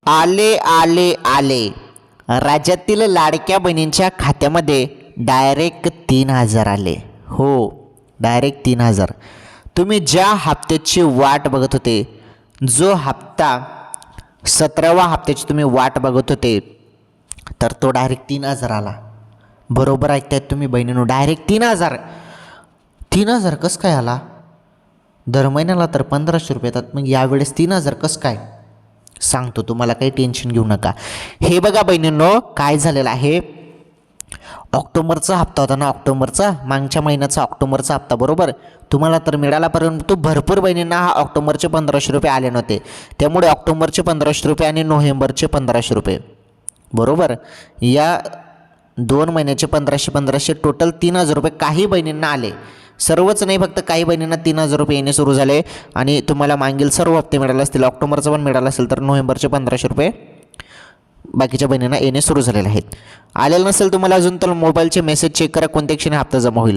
आले आले आले राज्यातील लाडक्या बहिणींच्या खात्यामध्ये डायरेक्ट 3,000 आले. हो, डायरेक्ट 3,000. तुम्ही ज्या हप्त्याची वाट बघत होते, जो हप्ता 17व्या हप्त्याची तुम्ही वाट बघत होते, तर तो डायरेक्ट 3,000 आला. बरोबर ऐकतायत तुम्ही बहिणींनो, डायरेक्ट 3,000. 3,000 कसं काय आला? दर महिन्याला तर 1,500 रुपये येतात, मग यावेळेस 3,000 कसं काय? सांगतो तुम्हाला, काही टेन्शन घेऊ नका. हे बघा बहिणींनो, काय झालेलं आहे, ऑक्टोबरचा हप्ता होता ना, ऑक्टोबरचा मागच्या महिन्याचा ऑक्टोबरचा हप्ता बरोबर तुम्हाला तर मिळाला, परंतु भरपूर बहिणींना हा ऑक्टोबरचे 1,500 रुपये आले नव्हते. त्यामुळे ऑक्टोबरचे 1,500 रुपये आणि नोव्हेंबरचे 1,500 रुपये बरोबर, या 2 महिन्याचे 1,500 टोटल 3,000 रुपये काही बहिणींना आले. सर्वच नाही, फक्त काही बहिणींना 3,000 रुपये येणे सुरू झाले आणि तुम्हाला मागील सर्व हप्ते मिळाले असतील, ऑक्टोबरचं पण मिळालं असेल, तर नोव्हेंबरचे 1,500 रुपये बाकीच्या बहिणींना येणे सुरू झालेले आहेत. आलेलं नसेल तुम्हाला अजून, तर मोबाईलचे मेसेज चेक करा कोणत्या क्षणी हप्ता जमा होईल.